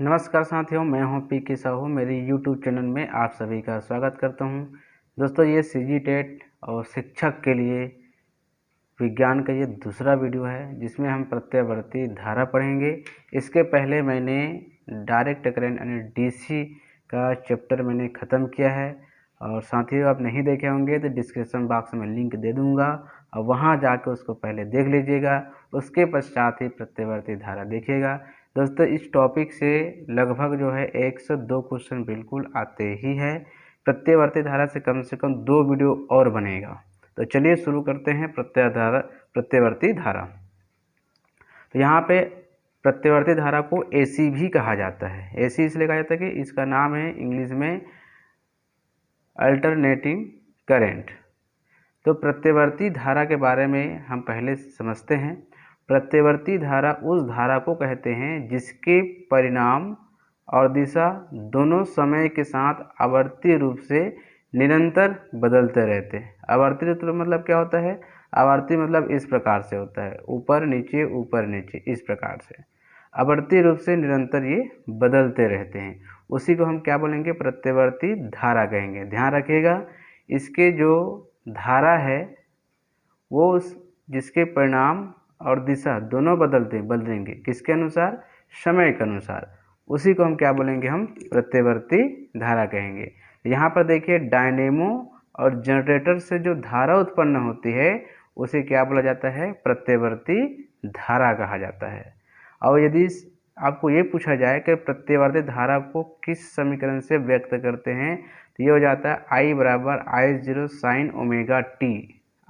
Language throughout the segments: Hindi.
नमस्कार साथियों, मैं हूं पी के साहू। मेरे यूट्यूब चैनल में आप सभी का स्वागत करता हूं। दोस्तों, ये सीजी टेट और शिक्षक के लिए विज्ञान का ये दूसरा वीडियो है जिसमें हम प्रत्यावर्ती धारा पढ़ेंगे। इसके पहले मैंने डायरेक्ट करंट यानी डीसी का चैप्टर मैंने ख़त्म किया है और साथियों आप नहीं देखे होंगे तो डिस्क्रिप्शन बॉक्स में लिंक दे दूंगा और वहाँ जाकर उसको पहले देख लीजिएगा। उसके पश्चात ही प्रत्यावर्ती धारा देखिएगा। दोस्तों, इस टॉपिक से लगभग जो है 102 क्वेश्चन बिल्कुल आते ही है। प्रत्यावर्ती धारा से कम 2 वीडियो और बनेगा। तो चलिए शुरू करते हैं प्रत्यावर्ती धारा। तो यहाँ पे प्रत्यावर्ती धारा को एसी भी कहा जाता है। एसी इसलिए कहा जाता है कि इसका नाम है इंग्लिश में अल्टरनेटिंग करंट। तो प्रत्यावर्ती धारा के बारे में हम पहले समझते हैं। प्रत्यावर्ती धारा उस धारा को कहते हैं जिसके परिणाम और दिशा दोनों समय के साथ आवर्ती रूप से निरंतर बदलते रहते हैं। आवर्ती रूप मतलब क्या होता है? आवर्ती मतलब इस प्रकार से होता है, ऊपर नीचे इस प्रकार से। आवर्ती रूप से निरंतर ये बदलते रहते हैं, उसी को हम क्या बोलेंगे? प्रत्यावर्ती धारा कहेंगे। ध्यान रखिएगा, इसके जो धारा है वो जिसके परिणाम और दिशा दोनों बदलेंगे किसके अनुसार? समय के अनुसार। उसी को हम क्या बोलेंगे? हम प्रत्यावर्ती धारा कहेंगे। यहाँ पर देखिए, डायनेमो और जनरेटर से जो धारा उत्पन्न होती है उसे क्या बोला जाता है? प्रत्यावर्ती धारा कहा जाता है। और यदि आपको ये पूछा जाए कि प्रत्यावर्ती धारा को किस समीकरण से व्यक्त करते हैं, तो ये हो जाता है I बराबर I0 sign omega T.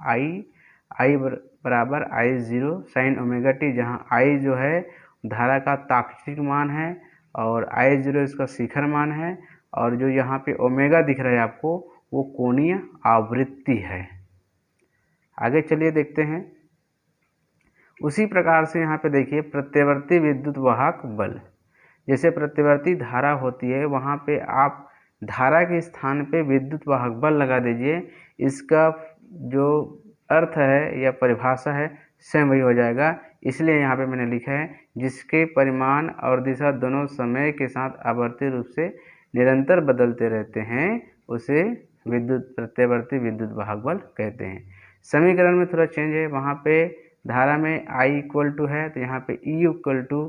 I बराबर I0 साइन ओमेगा टी, जहाँ I जो है धारा का ताक्षणिक मान है और I0 इसका शिखर मान है, और जो यहाँ पे ओमेगा दिख रहा है आपको वो कोणीय आवृत्ति है। आगे चलिए देखते हैं। उसी प्रकार से यहाँ पे देखिए, प्रत्यावर्ती विद्युत वाहक बल। जैसे प्रत्यावर्ती धारा होती है वहाँ पे आप धारा के स्थान पे विद्युत वाहक बल लगा दीजिए। इसका जो अर्थ है या परिभाषा है सेम वही हो जाएगा। इसलिए यहाँ पे मैंने लिखा है जिसके परिमाण और दिशा दोनों समय के साथ आवर्ती रूप से निरंतर बदलते रहते हैं उसे प्रत्यावर्ती विद्युत वाहक बल कहते हैं। समीकरण में थोड़ा चेंज है, वहाँ पे धारा में I इक्वल टू है तो यहाँ पे E equal to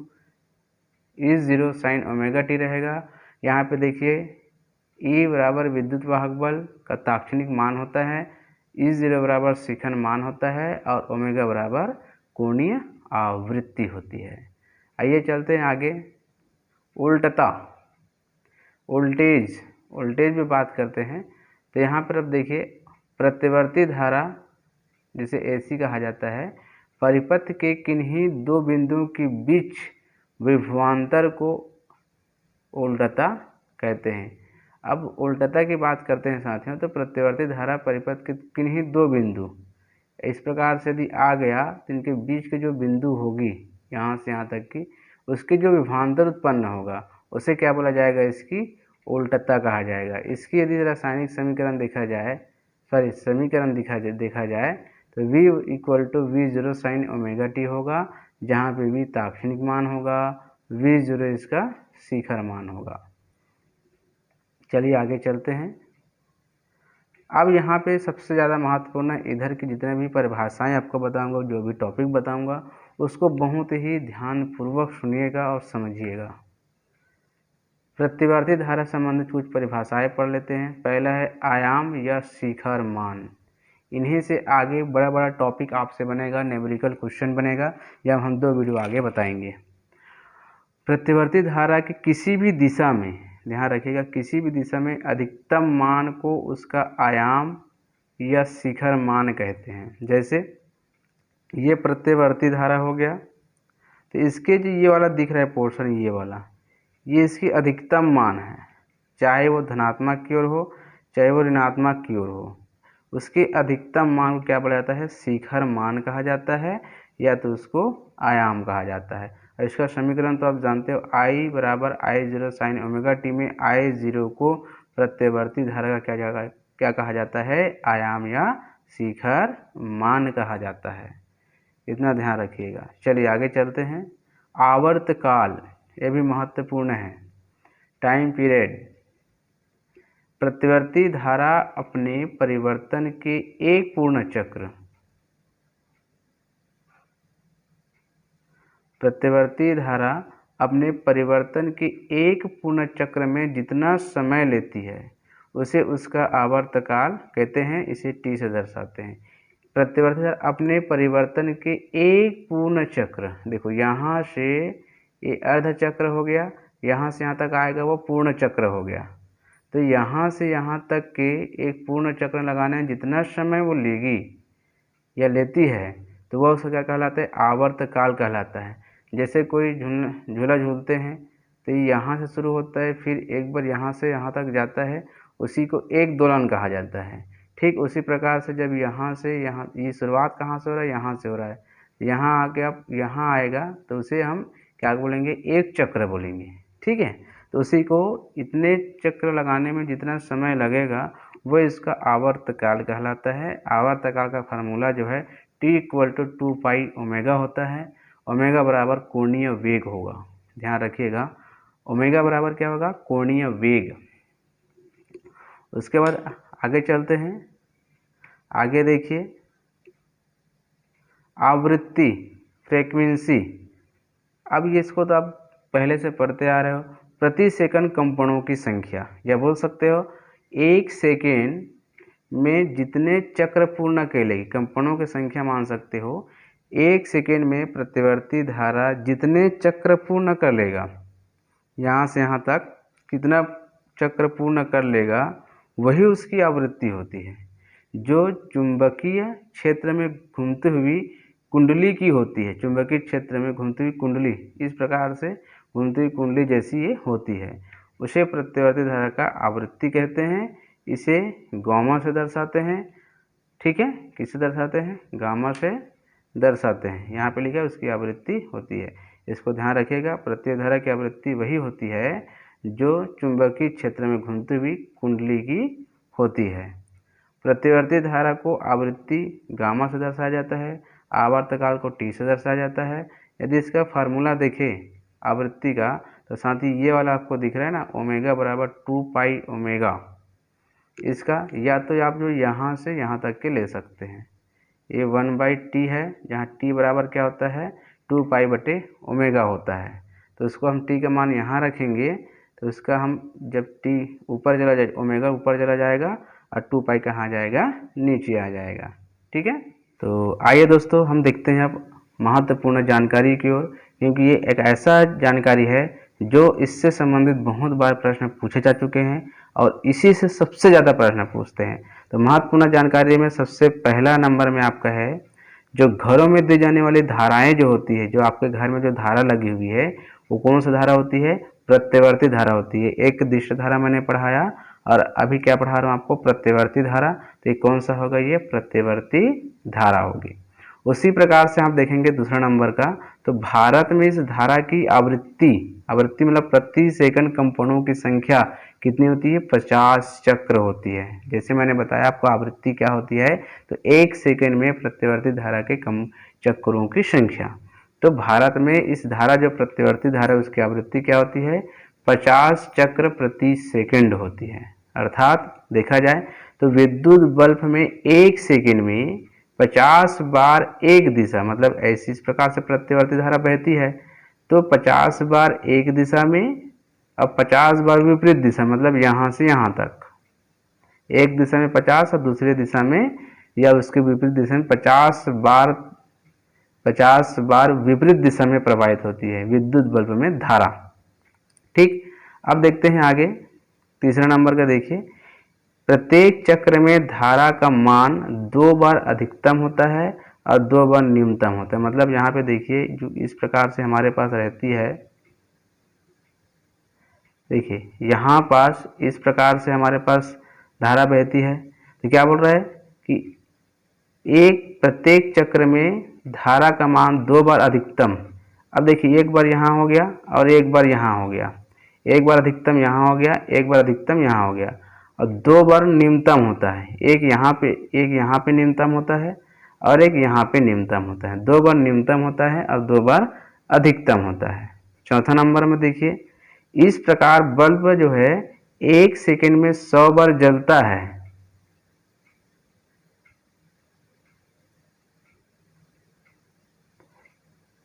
E0 sine omega t रहेगा। यहाँ पे देखिए E बराबर विद्युत वाहक बल का ताक्षणिक मान होता है, E0 बराबर शिखर मान होता है और ओमेगा बराबर कोणीय आवृत्ति होती है। आइए चलते हैं आगे। उल्टता वोल्टेज में बात करते हैं। तो यहाँ पर अब देखिए, प्रत्यावर्ती धारा जिसे एसी कहा जाता है, परिपथ के किन्हीं दो बिंदुओं के बीच विभवांतर को उल्टता कहते हैं। अब उल्टता की बात करते हैं साथियों, तो प्रत्यावर्ती धारा परिपथ के किन्हीं दो बिंदु इस प्रकार से यदि आ गया तो इनके बीच के जो बिंदु होगी यहाँ से यहाँ तक की, उसके जो विभवांतर उत्पन्न होगा उसे क्या बोला जाएगा? इसकी उल्टता कहा जाएगा। इसकी यदि रासायनिक समीकरण देखा जाए तो V equal to V0 sine omega t होगा, जहाँ पे V ताक्षणिक मान होगा, V0 इसका शिखर मान होगा। चलिए आगे चलते हैं। अब यहाँ पे सबसे ज़्यादा महत्वपूर्ण है, इधर की जितने भी परिभाषाएं आपको बताऊंगा, जो भी टॉपिक बताऊंगा उसको बहुत ही ध्यानपूर्वक सुनिएगा और समझिएगा। प्रत्यावर्ती धारा संबंधित कुछ परिभाषाएं पढ़ लेते हैं। पहला है आयाम या शिखर मान। इन्हीं से आगे बड़ा बड़ा टॉपिक आपसे बनेगा, न्यूमेरिकल क्वेश्चन बनेगा, या हम 2 वीडियो आगे बताएंगे। प्रत्यावर्ती धारा की किसी भी दिशा में, ध्यान रखिएगा, किसी भी दिशा में अधिकतम मान को उसका आयाम या शिखर मान कहते हैं। जैसे ये प्रत्यावर्ती धारा हो गया, तो इसके जो ये वाला दिख रहा है पोर्शन, ये वाला, ये इसकी अधिकतम मान है, चाहे वो धनात्मक की ओर हो चाहे वो ऋणात्मक की ओर हो। उसके अधिकतम मान को क्या बोला जाता है? शिखर मान कहा जाता है, या तो उसको आयाम कहा जाता है। और इसका समीकरण तो आप जानते हो, I बराबर I0 साइन ओमेगा टी में I0 को प्रत्यावर्ती धारा का क्या कहा जाता है? आयाम या शिखर मान कहा जाता है। इतना ध्यान रखिएगा। चलिए आगे चलते हैं। आवर्तकाल ये भी महत्वपूर्ण है। टाइम पीरियड, प्रत्यावर्ती धारा अपने परिवर्तन के एक पूर्ण चक्र, प्रत्यावर्ती धारा अपने परिवर्तन के एक पूर्ण चक्र में जितना समय लेती है उसे उसका आवर्तकाल कहते हैं, इसे टी से दर्शाते हैं। प्रत्यावर्ती धारा अपने परिवर्तन के एक पूर्ण चक्र, देखो यहाँ से ये अर्ध चक्र हो गया, यहाँ से यहाँ तक आएगा वो पूर्ण चक्र हो गया। तो यहाँ से यहाँ तक के एक पूर्ण चक्र लगाने में जितना समय वो लेगी या लेती है तो वह उसका क्या कहलाता है, आवर्तकाल कहलाता है। जैसे कोई झूला झूलते हैं तो यहाँ से शुरू होता है, फिर एक बार यहाँ से यहाँ तक जाता है, उसी को एक दोलन कहा जाता है। ठीक उसी प्रकार से जब यहाँ से यहाँ, ये शुरुआत कहाँ से हो रहा है, यहाँ से हो रहा है, यहाँ आके आप यहाँ आएगा तो उसे हम क्या बोलेंगे, एक चक्र बोलेंगे। ठीक है, तो उसी को इतने चक्र लगाने में जितना समय लगेगा वो इसका आवर्तकाल कहलाता है। आवर्तकाल का फार्मूला जो है T = 2 पाई ओमेगा होता है। ओमेगा बराबर कोणीय वेग होगा, ध्यान रखिएगा, ओमेगा बराबर क्या होगा, कोणीय वेग। उसके बाद आगे चलते हैं, आगे देखिए आवृत्ति, फ्रीक्वेंसी। अब ये इसको तो आप पहले से पढ़ते आ रहे हो। प्रति सेकंड कंपनों की संख्या, या बोल सकते हो एक सेकेंड में जितने चक्र पूर्ण कर लेगी, कंपनों की संख्या मान सकते हो। एक सेकेंड में प्रत्यावर्ती धारा जितने चक्र पूर्ण कर लेगा, यहाँ से यहाँ तक कितना चक्र पूर्ण कर लेगा, वही उसकी आवृत्ति होती है। जो चुंबकीय क्षेत्र में घूमती हुई कुंडली की होती है, चुंबकीय क्षेत्र में घूमती हुई कुंडली, इस प्रकार से घूमती हुई कुंडली जैसी ये होती है, उसे प्रत्यावर्ती धारा का आवृत्ति कहते हैं। इसे गामा से दर्शाते हैं। ठीक है, किससे दर्शाते हैं, गामा से दर्शाते हैं। यहाँ पे लिखा है उसकी आवृत्ति होती है, इसको ध्यान रखिएगा। प्रत्यावर्ती धारा की आवृत्ति वही होती है जो चुंबकीय क्षेत्र में घूमती हुई कुंडली की होती है। प्रत्यावर्ती धारा को आवृत्ति गामा से दर्शाया जाता है, आवर्तकाल को टी से दर्शाया जाता है। यदि इसका फार्मूला देखें आवृत्ति का, तो साथ ही ये वाला आपको दिख रहा है ना, ओमेगा बराबर 2 पाई ओमेगा, इसका या तो आप जो यहाँ से यहाँ तक के ले सकते हैं। ये 1/t है, जहाँ t बराबर क्या होता है, 2 पाई बटे ओमेगा होता है। तो उसको हम t का मान यहाँ रखेंगे, तो उसका हम जब t ऊपर चला जाए, ओमेगा ऊपर चला जाएगा और 2 पाई कहाँ जाएगा, नीचे आ जाएगा। ठीक है, तो आइए दोस्तों हम देखते हैं अब महत्वपूर्ण जानकारी की ओर, क्योंकि ये एक ऐसा जानकारी है जो इससे संबंधित बहुत बार प्रश्न पूछे जा चुके हैं और इसी से सबसे ज़्यादा प्रश्न पूछते हैं। तो महत्वपूर्ण जानकारी में सबसे पहला नंबर में आपका है, जो घरों में दी जाने वाली धाराएं जो होती है, जो आपके घर में जो धारा लगी हुई है वो कौन सी धारा होती है, प्रत्यावर्ती धारा होती है। एक दिश धारा मैंने पढ़ाया और अभी क्या पढ़ा रहा हूँ आपको, प्रत्यावर्ती धारा। तो ये कौन सा होगा, ये प्रत्यावर्ती धारा होगी। उसी प्रकार से आप देखेंगे दूसरा नंबर का, तो भारत में इस धारा की आवृत्ति मतलब प्रति सेकंड कंपनों की संख्या कितनी होती है, 50 चक्र होती है। जैसे मैंने बताया आपको आवृत्ति क्या होती है, तो एक सेकंड में प्रत्यावर्ती धारा के कम चक्रों की संख्या। तो भारत में इस धारा जो प्रत्यावर्ती धारा है उसकी आवृत्ति क्या होती है, 50 चक्र प्रति सेकंड होती है। अर्थात देखा जाए तो विद्युत बल्ब में एक सेकंड में 50 बार एक दिशा, मतलब ऐसी इस प्रकार से प्रत्यावर्ती धारा बहती है, तो 50 बार एक दिशा में, अब 50 बार विपरीत दिशा, मतलब यहाँ से यहाँ तक, एक दिशा में 50 और दूसरी दिशा में या उसके विपरीत दिशा में 50 बार विपरीत दिशा में प्रवाहित होती है विद्युत बल्ब में धारा। ठीक, अब देखते हैं आगे तीसरा नंबर का। देखिए, प्रत्येक चक्र में धारा का मान 2 बार अधिकतम होता है और 2 बार न्यूनतम होता है। मतलब यहाँ पे देखिए जो इस प्रकार से हमारे पास रहती है, देखिए यहाँ पास इस प्रकार से हमारे पास धारा बहती है, तो क्या बोल रहा है कि प्रत्येक चक्र में धारा का मान 2 बार अधिकतम। अब देखिए एक बार यहाँ हो गया और एक बार यहाँ हो गया, एक बार अधिकतम यहाँ हो गया, एक बार अधिकतम यहाँ हो गया, और 2 बार न्यूनतम होता है। एक यहाँ पे न्यूनतम होता है और एक यहाँ पे न्यूनतम होता है। 2 बार न्यूनतम होता है और 2 बार अधिकतम होता है। चौथा नंबर में देखिए, इस प्रकार बल्ब जो है 1 सेकंड में 100 बार जलता है।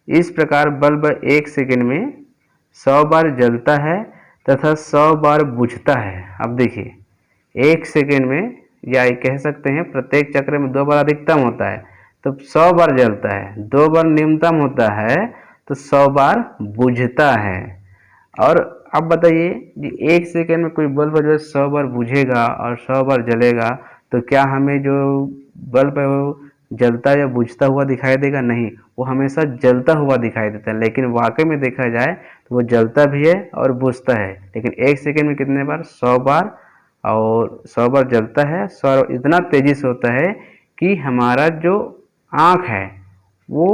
इस प्रकार बल्ब 1 सेकंड में 100 बार जलता है तथा 100 बार बुझता है। अब देखिए 1 सेकंड में, या कह सकते हैं प्रत्येक चक्र में 2 बार अधिकतम होता है तो 100 बार जलता है, 2 बार न्यूनतम होता है तो 100 बार बुझता है। और अब बताइए कि 1 सेकंड में कोई बल्ब जो है 100 बार बुझेगा और 100 बार जलेगा तो क्या हमें जो बल्ब है वो जलता या बुझता हुआ दिखाई देगा? नहीं, वो हमेशा जलता हुआ दिखाई देता है। लेकिन वाकई में देखा जाए तो वो जलता भी है और बुझता है, लेकिन 1 सेकंड में कितने बार? 100 बार, और 100 बार जलता है। 100 इतना तेजी से होता है कि हमारा जो आँख है वो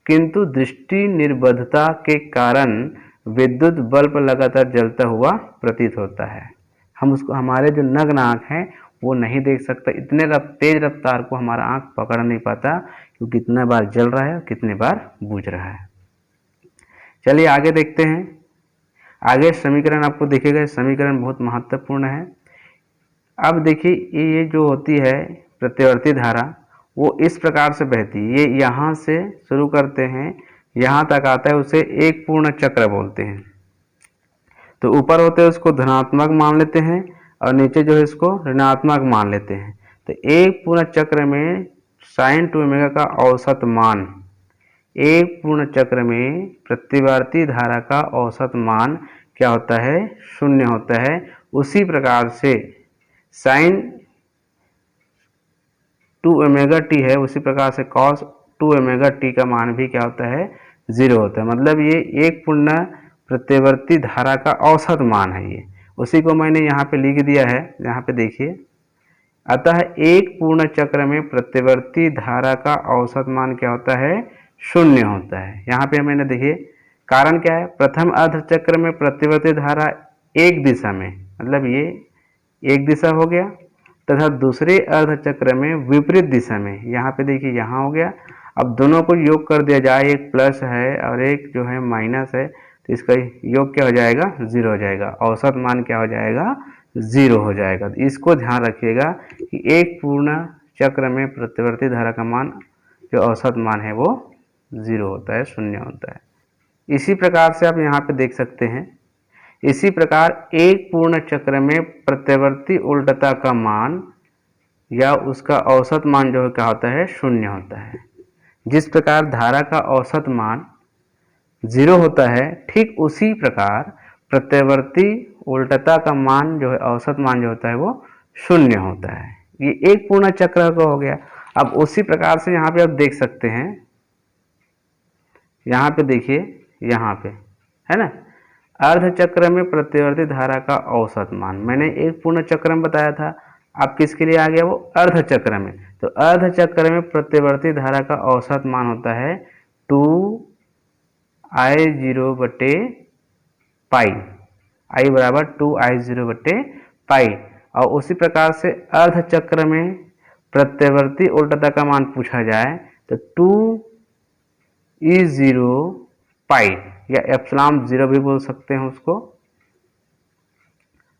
किंतु दृष्टि निर्बद्धता के कारण विद्युत बल्ब लगातार जलता हुआ प्रतीत होता है। हम उसको, हमारे जो नग्न आँख है वो नहीं देख सकता, इतने तेज रफ्तार को हमारा आँख पकड़ नहीं पाता कि कितना बार जल रहा है और कितने बार बुझ रहा है। चलिए आगे देखते हैं। आगे समीकरण आपको दिखेगा, समीकरण बहुत महत्वपूर्ण है। अब देखिए ये जो होती है प्रत्यावर्ती धारा वो इस प्रकार से बहती है। ये यहाँ से शुरू करते हैं, यहाँ तक आता है, उसे एक पूर्ण चक्र बोलते हैं। तो ऊपर होते हैं उसको धनात्मक मान लेते हैं और नीचे जो है इसको ऋणात्मक मान लेते हैं। तो एक पूर्ण चक्र में sin 2ω का औसत मान, एक पूर्ण चक्र में प्रतिवर्ती धारा का औसत मान क्या होता है? 0 होता है। उसी प्रकार से sin 2ωt है, उसी प्रकार से cos 2ωt का मान भी क्या होता है? 0 होता है। मतलब ये एक पूर्ण प्रत्यावर्ती धारा का औसत मान है। ये उसी को मैंने यहाँ पे लिख दिया है, यहाँ पे देखिए। अतः एक पूर्ण चक्र में प्रत्यावर्ती धारा का औसत मान क्या होता है? 0 होता है। यहाँ पे मैंने देखिए कारण क्या है? प्रथम अर्ध चक्र में प्रत्यावर्ती धारा एक दिशा में, मतलब ये एक दिशा हो गया, तथा दूसरे अर्ध चक्र में विपरीत दिशा में। यहाँ पे देखिए यहाँ हो गया। अब दोनों को योग कर दिया जाए, एक प्लस है और एक जो है माइनस है, तो इसका योग क्या हो जाएगा? 0 हो जाएगा। औसत मान क्या हो जाएगा? 0 हो जाएगा। तो इसको ध्यान रखिएगा कि एक पूर्ण चक्र में प्रत्यावर्ती धारा का मान, जो औसत मान है वो 0 होता है, 0 होता है। इसी प्रकार से आप यहाँ पे देख सकते हैं। इसी प्रकार एक पूर्ण चक्र में प्रत्यावर्ती उल्टता का मान या उसका औसत मान जो है क्या होता है? 0 होता है। जिस प्रकार धारा का औसत मान 0 होता है, ठीक उसी प्रकार प्रत्यावर्ती उल्टता का मान जो है, औसत मान जो होता है वो 0 होता है। ये एक पूर्ण चक्र का हो गया। अब उसी प्रकार से यहाँ पे आप देख सकते हैं, यहाँ पे देखिए, यहाँ पे है ना, अर्ध चक्र में प्रत्यावर्ती धारा का औसत मान मैंने एक पूर्ण चक्र में बताया था। अब किसके लिए आ गया वो? अर्ध चक्र में। तो अर्ध चक्र में प्रत्यावर्ती धारा का औसत मान होता है 2I0 बटे पाई, I बराबर 2I0 बटे पाई। और उसी प्रकार से अर्ध चक्र में प्रत्यावर्ती उल्टता का मान पूछा जाए तो 2E0 पाई, या एप्सिलॉन 0 भी बोल सकते हैं उसको।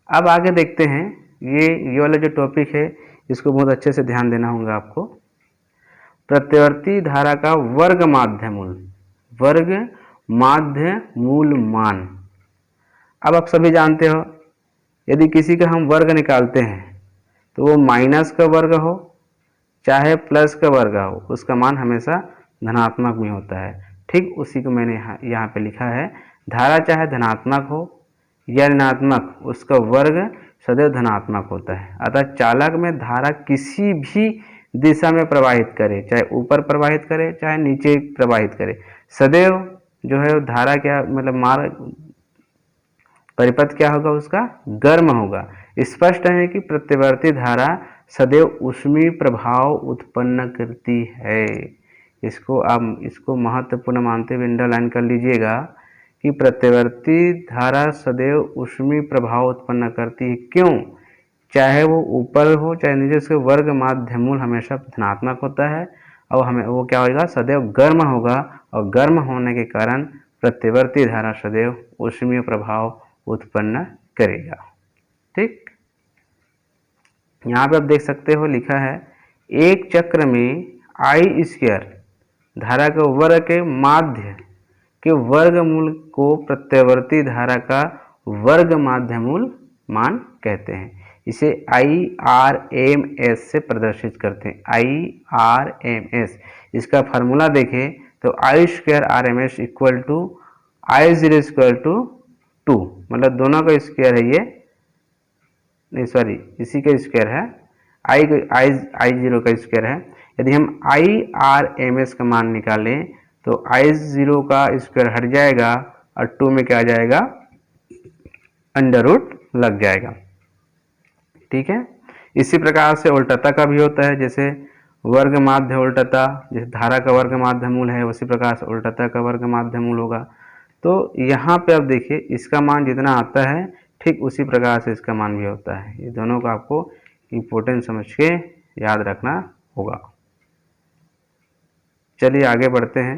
अब आगे देखते हैं, ये वाला जो टॉपिक है इसको बहुत अच्छे से ध्यान देना होगा आपको। प्रत्यावर्ती धारा का वर्ग माध्य मूल मान। अब आप सभी जानते हो, यदि किसी का हम वर्ग निकालते हैं तो वो माइनस का वर्ग हो चाहे प्लस का वर्ग हो, उसका मान हमेशा धनात्मक में होता है। ठीक उसी को मैंने यहाँ पे लिखा है। धारा चाहे धनात्मक हो या ऋणात्मक, उसका वर्ग सदैव धनात्मक होता है। अतः चालक में धारा किसी भी दिशा में प्रवाहित करे, चाहे ऊपर प्रवाहित करे चाहे नीचे प्रवाहित करे, सदैव जो है धारा क्या, मतलब मार्ग परिपथ क्या होगा? उसका गर्म होगा। स्पष्ट है कि प्रत्यावर्ती धारा सदैव ऊष्मीय प्रभाव उत्पन्न करती है। इसको आप इसको महत्वपूर्ण मानते हुए अंडरलाइन कर लीजिएगा कि प्रत्यावर्ती धारा सदैव ऊष्मीय प्रभाव उत्पन्न करती है। क्यों? चाहे वो ऊपर हो चाहे नीचे, उसके वर्ग माध्य मूल हमेशा धनात्मक होता है और हमें वो क्या होगा? सदैव गर्म होगा। और गर्म होने के कारण प्रत्यवर्ती धारा सदैव ऊष्मीय प्रभाव उत्पन्न करेगा। ठीक, यहाँ पे आप देख सकते हो लिखा है एक चक्र में आई स्क्वायर धारा के वर्ग के माध्य के वर्गमूल को प्रत्यवर्ती धारा का वर्ग माध्यमूल मान कहते हैं। इसे IRMS से प्रदर्शित करते हैं। IRMS, इसका फार्मूला देखें तो I square RMS equal to I0 square to 2, मतलब दोनों का स्क्वायर है ये, नहीं सॉरी इसी का स्क्वायर है, I0 का स्क्वायर है। यदि हम IRMS का मान निकालें तो I0 का स्क्वायर हट जाएगा और 2 में क्या आ जाएगा, अंडर रूट लग जाएगा। ठीक है, इसी प्रकार से उल्टता का भी होता है, जैसे वर्ग माध्य उल्टता, जैसे धारा का वर्ग माध्य मूल है उसी प्रकार से उल्टता का वर्ग माध्य मूल होगा। तो यहाँ पे आप देखिए इसका मान जितना आता है ठीक उसी प्रकार से इसका मान भी होता है। ये दोनों का आपको इम्पोर्टेंट समझ के याद रखना होगा। चलिए आगे बढ़ते हैं।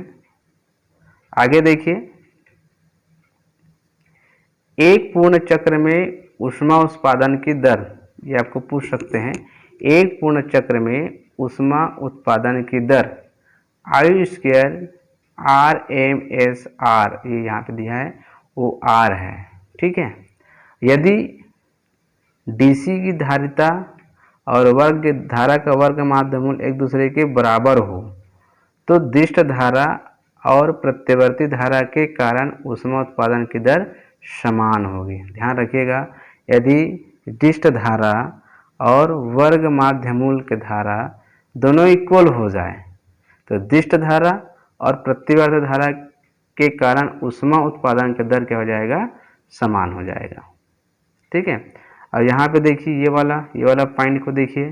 आगे देखिए, एक पूर्ण चक्र में ऊष्मा उत्पादन की दर, ये आपको पूछ सकते हैं, एक पूर्ण चक्र में ऊष्मा उत्पादन की दर आई स्क्वायर RMSR, ये यहाँ पे दिया है वो R है। ठीक है, यदि DC की धारिता और वर्ग धारा का वर्ग माध्य मूल एक दूसरे के बराबर हो तो दिष्ट धारा और प्रत्यवर्ती धारा के कारण ऊष्मा उत्पादन की दर समान होगी। ध्यान रखिएगा, यदि दिष्ट धारा और वर्ग माध्य मूल के धारा दोनों इक्वल हो जाए तो दिष्ट धारा और प्रत्यवर्ती धारा के कारण ऊष्मा उत्पादन की दर क्या हो जाएगा, समान हो जाएगा। ठीक है, और यहाँ पे देखिए ये वाला पॉइंट को देखिए,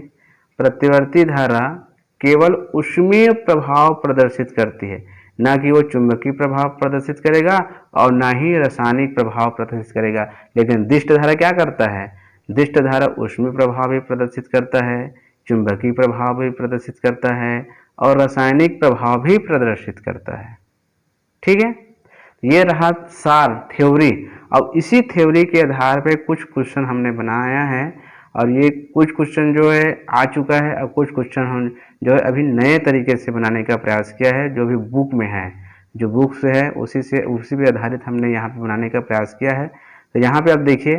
प्रत्यवर्ती धारा केवल ऊष्मीय प्रभाव प्रदर्शित करती है, ना कि वो चुंबकीय प्रभाव प्रदर्शित करेगा और ना ही रासायनिक प्रभाव प्रदर्शित करेगा। लेकिन दिष्ट धारा क्या करता है, दिष्ट धारा ऊष्मीय प्रभाव भी प्रदर्शित करता है, चुंबकीय प्रभाव भी प्रदर्शित करता है और रासायनिक प्रभाव भी प्रदर्शित करता है। ठीक है, ये रहा सार थ्योरी। अब इसी थ्योरी के आधार पे कुछ क्वेश्चन हमने बनाया है और ये कुछ क्वेश्चन जो है आ चुका है और कुछ क्वेश्चन हम जो है अभी नए तरीके से बनाने का प्रयास किया है, जो भी बुक में है, जो बुक से है उसी पे आधारित हमने यहाँ पे बनाने का प्रयास किया है। तो यहाँ पे आप देखिए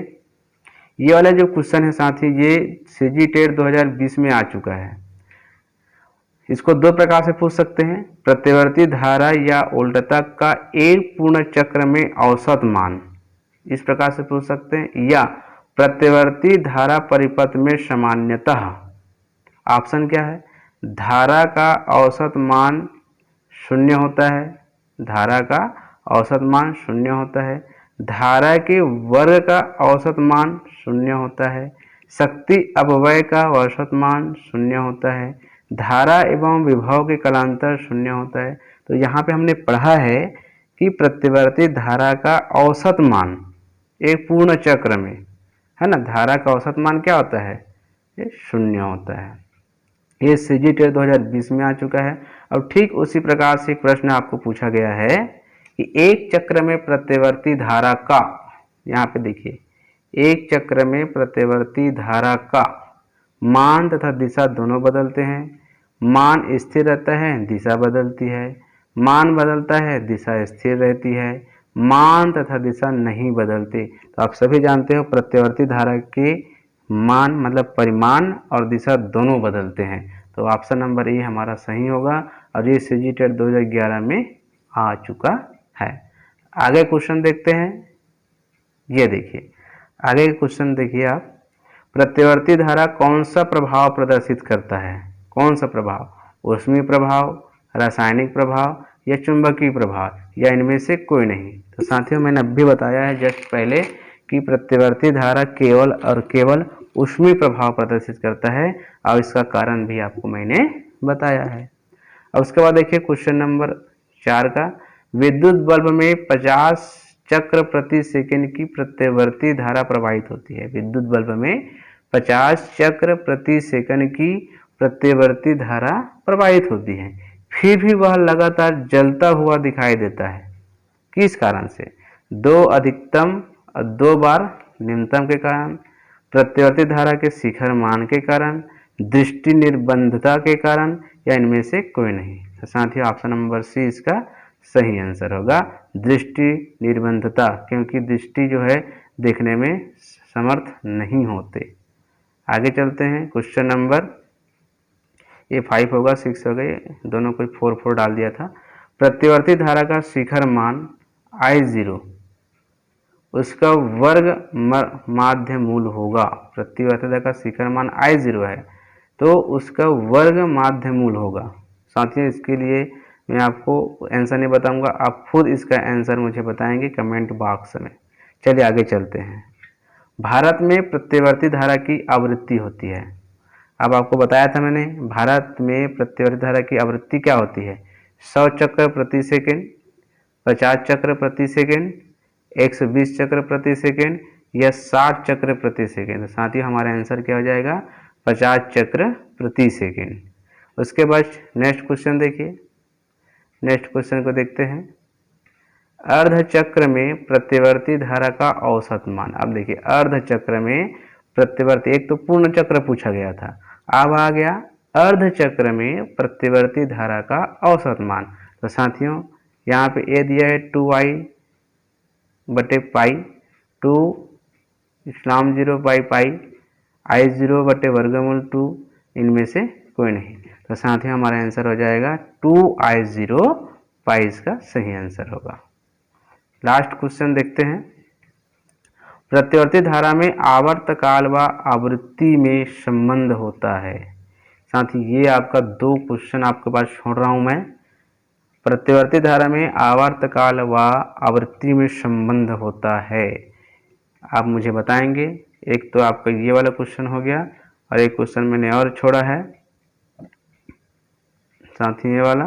ये वाला जो क्वेश्चन है साथी, ये CGTET 2020 में आ चुका है। इसको दो प्रकार से पूछ सकते हैं, प्रत्यवर्ती धारा या उल्टता का एक पूर्ण चक्र में औसत मान, इस प्रकार से पूछ सकते हैं, या प्रत्यवर्ती धारा परिपथ में सामान्यतः। ऑप्शन क्या है, धारा का औसत मान 0 होता है, धारा का औसत मान 0 होता है, धारा के वर्ग का औसत मान 0 होता है, शक्ति अपव्यय का औसत मान 0 होता है, धारा एवं विभव के कालांतर 0 होता है। तो यहाँ पे हमने पढ़ा है कि प्रत्यवर्ती धारा का औसत मान एक पूर्ण चक्र में, है ना, धारा का औसत मान क्या होता है, ये 0 होता है। ये CGTET 2020 में आ चुका है। अब ठीक उसी प्रकार से एक प्रश्न आपको पूछा गया है कि एक चक्र में प्रत्यवर्ती धारा का, यहाँ पे देखिए, एक चक्र में प्रत्यवर्ती धारा का मान तथा दिशा दोनों बदलते हैं। मान स्थिर रहता है, दिशा बदलती है, मान बदलता है, दिशा स्थिर रहती है, मान तथा दिशा नहीं बदलती। तो आप सभी जानते हो प्रत्यवर्ती धारा के मान मतलब परिमाण और दिशा दोनों बदलते हैं। तो ऑप्शन नंबर ए हमारा सही होगा और ये CGTET 2011 में आ चुका है। आगे क्वेश्चन देखते हैं, ये देखिए आगे क्वेश्चन देखिए आप, प्रत्यवर्ती धारा कौन सा प्रभाव प्रदर्शित करता है, कौन सा प्रभाव, ऊष्मीय प्रभाव, रासायनिक प्रभाव या चुंबकीय प्रभाव, या इनमें से कोई नहीं। तो साथियों मैंने अभी बताया है जस्ट पहले कि प्रत्यवर्ती धारा केवल और केवल ऊष्मीय प्रभाव प्रदर्शित करता है और इसका कारण भी आपको मैंने बताया है। और उसके बाद देखिए क्वेश्चन नंबर 4 का, विद्युत बल्ब में 50 चक्र प्रति सेकंड की प्रत्यवर्ती धारा प्रवाहित होती है। विद्युत बल्ब में 50 चक्र प्रति सेकंड की प्रत्यवर्ती धारा प्रवाहित होती है, फिर भी वह लगातार जलता हुआ दिखाई देता है। किस कारण से? 2 अधिकतम और 2 बार न्यूनतम के कारण, प्रत्यावर्ती धारा के शिखर मान के कारण, दृष्टि निर्बंधता के कारण, या इनमें से कोई नहीं। तो साथियों ऑप्शन नंबर सी इसका सही आंसर होगा, दृष्टि निर्बंधता, क्योंकि दृष्टि जो है देखने में समर्थ नहीं होते। आगे चलते हैं, क्वेश्चन नंबर ये 5 होगा, 6 हो गए, दोनों को 4 डाल दिया था। प्रत्यावर्ती धारा का शिखर मान I0 उसका वर्ग माध्य मूल होगा। प्रत्यावर्ती धारा का शिखर मान I0 है तो उसका वर्ग माध्य मूल होगा। साथियों इसके लिए मैं आपको आंसर नहीं बताऊंगा, आप खुद इसका आंसर मुझे बताएंगे कमेंट बॉक्स में। चलिए आगे चलते हैं। भारत में प्रत्यावर्ती धारा की आवृत्ति होती है। अब आपको बताया था मैंने, भारत में प्रत्यावर्ती धारा की आवृत्ति क्या होती है? 100 चक्र प्रति सेकंड, 50 चक्र प्रति सेकंड, 120 चक्र प्रति सेकंड या 60 चक्र प्रति सेकंड। तो साथियों हमारा आंसर क्या हो जाएगा? 50 चक्र प्रति सेकंड। उसके बाद नेक्स्ट क्वेश्चन देखिए, नेक्स्ट क्वेश्चन को देखते हैं। अर्ध चक्र में प्रत्यावर्ती धारा का औसत मान। अब देखिए अर्ध चक्र में प्रत्यावर्ती, एक तो पूर्ण चक्र पूछा गया था, अब आ गया अर्ध चक्र में प्रत्यावर्ती धारा का औसत मान। तो साथियों यहाँ पे ए दिया है 2I बटे पाई, 2 इस्लाम 0 बाई पाई, I0 बटे वर्गमूल 2, इनमें से कोई नहीं। तो साथियों हमारा आंसर हो जाएगा 2I0 पाई, इसका सही आंसर होगा। लास्ट क्वेश्चन देखते हैं। प्रत्यावर्ती धारा में आवर्तकाल व आवृत्ति में संबंध होता है। साथ ही ये आपका 2 क्वेश्चन आपके पास छोड़ रहा हूं मैं। प्रत्यावर्ती धारा में आवर्तकाल व आवृत्ति में संबंध होता है, आप मुझे बताएंगे। एक तो आपका ये वाला क्वेश्चन हो गया और एक क्वेश्चन मैंने और छोड़ा है साथ ही ये वाला,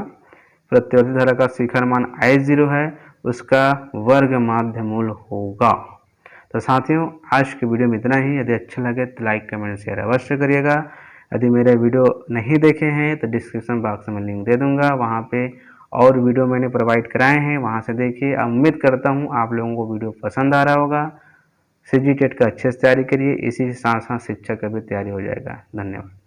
प्रत्यावर्ती धारा का शिखर मान I0 है, उसका वर्ग माध्य मूल होगा। तो साथियों आज की वीडियो में इतना ही। यदि अच्छा लगे तो लाइक कमेंट शेयर अवश्य करिएगा। यदि मेरे वीडियो नहीं देखे हैं तो डिस्क्रिप्शन बॉक्स में लिंक दे दूंगा, वहां पे और वीडियो मैंने प्रोवाइड कराए हैं, वहां से देखिए। उम्मीद करता हूं आप लोगों को वीडियो पसंद आ रहा होगा। CG टेट का अच्छे से तैयारी करिए, इसी के साथ साथ शिक्षा का भी तैयारी हो जाएगा। धन्यवाद।